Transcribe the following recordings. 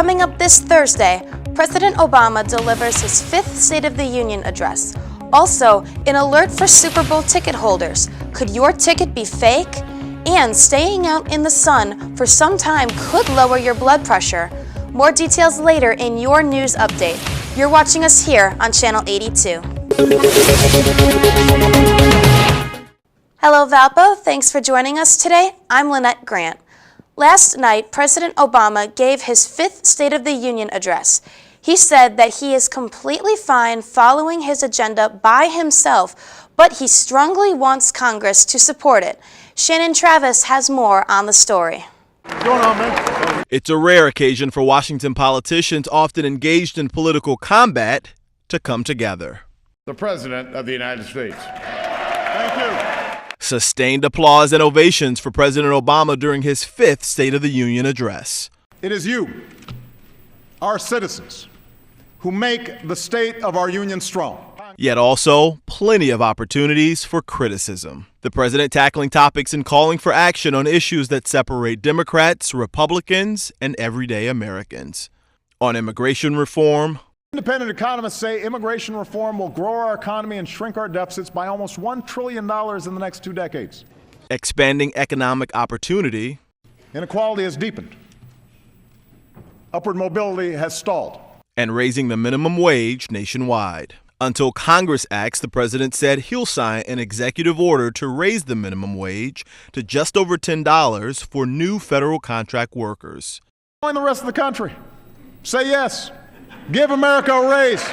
Coming up this Thursday, President Obama delivers his fifth State of the Union address. Also, an alert for Super Bowl ticket holders. Could your ticket be fake? And staying out in the sun for some time could lower your blood pressure. More details later in your news update. You're watching us here on Channel 82. Hello Valpo, thanks for joining us today. I'm Lynnette Grant. Last night, President Obama gave his fifth State of the Union address. He said that he is completely fine following his agenda by himself, but he strongly wants Congress to support it. Shannon Travis has more on the story. What's going on, man? It's a rare occasion for Washington politicians often engaged in political combat to come together. The President of the United States. Thank you. Sustained applause and ovations for President Obama during his fifth State of the Union address. It is you, our citizens, who make the state of our union strong. Yet also plenty of opportunities for criticism. The president tackling topics and calling for action on issues that separate Democrats, Republicans, and everyday Americans. On immigration reform, Independent economists say immigration reform will grow our economy and shrink our deficits by almost $1 trillion in the next 2 decades. expanding economic opportunity, Inequality has deepened. Upward mobility has stalled. and raising the minimum wage nationwide. Until Congress acts, the president said he'll sign an executive order to raise the minimum wage to just over $10 for new federal contract workers. Join the rest of the country. Say yes. Give America a raise.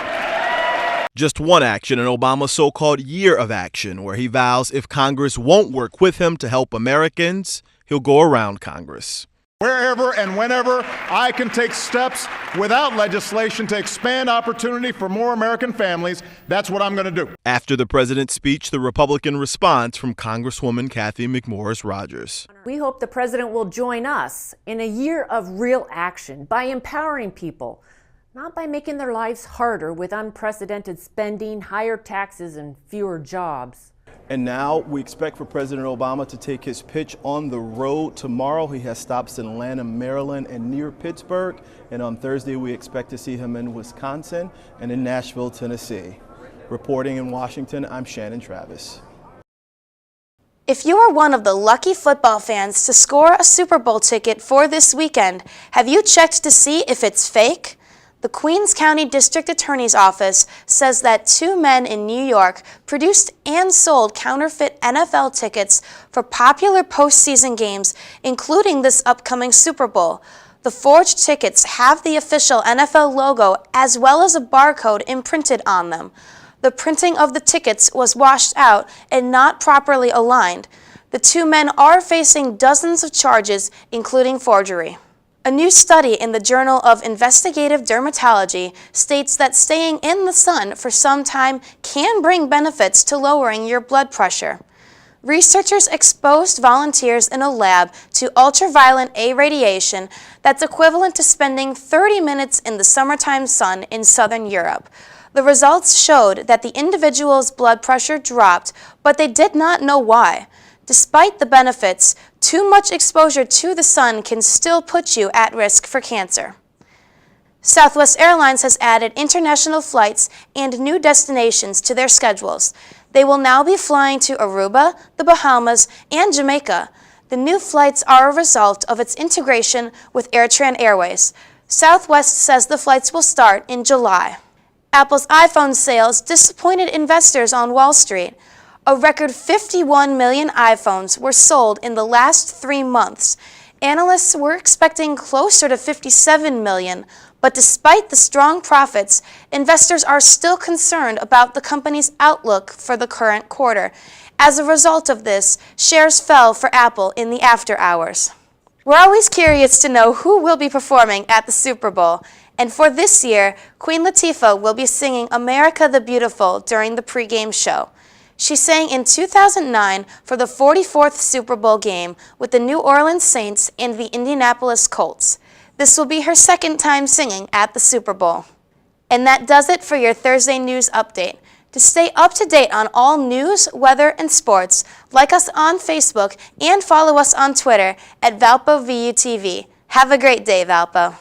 Just one action in Obama's so-called year of action, where he vows if Congress won't work with him to help Americans, he'll go around Congress. Wherever and whenever I can take steps without legislation to expand opportunity for more American families, that's what I'm going to do. After the president's speech, the Republican response from Congresswoman Kathy McMorris Rodgers. We hope the president will join us in a year of real action by empowering people, not by making their lives harder with unprecedented spending, higher taxes, and fewer jobs. And now we expect for President Obama to take his pitch on the road tomorrow. He has stops in Atlanta, Maryland, and near Pittsburgh. And on Thursday, we expect to see him in Wisconsin and in Nashville, Tennessee. Reporting in Washington, I'm Shannon Travis. If you are one of the lucky football fans to score a Super Bowl ticket for this weekend, have you checked to see if it's fake? The Queens County District Attorney's Office says that 2 men in New York produced and sold counterfeit NFL tickets for popular postseason games, including this upcoming Super Bowl. The forged tickets have the official NFL logo as well as a barcode imprinted on them. The printing of the tickets was washed out and not properly aligned. The 2 men are facing dozens of charges, including forgery. A new study in the Journal of Investigative Dermatology states that staying in the sun for some time can bring benefits to lowering your blood pressure. Researchers exposed volunteers in a lab to ultraviolet A radiation that's equivalent to spending 30 minutes in the summertime sun in southern Europe. The results showed that the individual's blood pressure dropped, but they did not know why. Despite the benefits, too much exposure to the sun can still put you at risk for cancer. Southwest Airlines has added international flights and new destinations to their schedules. They will now be flying to Aruba, the Bahamas, and Jamaica. The new flights are a result of its integration with AirTran Airways. Southwest says the flights will start in July. Apple's iPhone sales disappointed investors on Wall Street. A record 51 million iPhones were sold in the last 3 months. Analysts were expecting closer to 57 million, but despite the strong profits, investors are still concerned about the company's outlook for the current quarter. As a result of this, shares fell for Apple in the after hours. We're always curious to know who will be performing at the Super Bowl. And for this year, Queen Latifah will be singing America the Beautiful during the pregame show. She sang in 2009 for the 44th Super Bowl game with the New Orleans Saints and the Indianapolis Colts. This will be her second time singing at the Super Bowl. And that does it for your Thursday news update. To stay up to date on all news, weather, and sports, like us on Facebook and follow us on Twitter at ValpoVUTV. Have a great day, Valpo.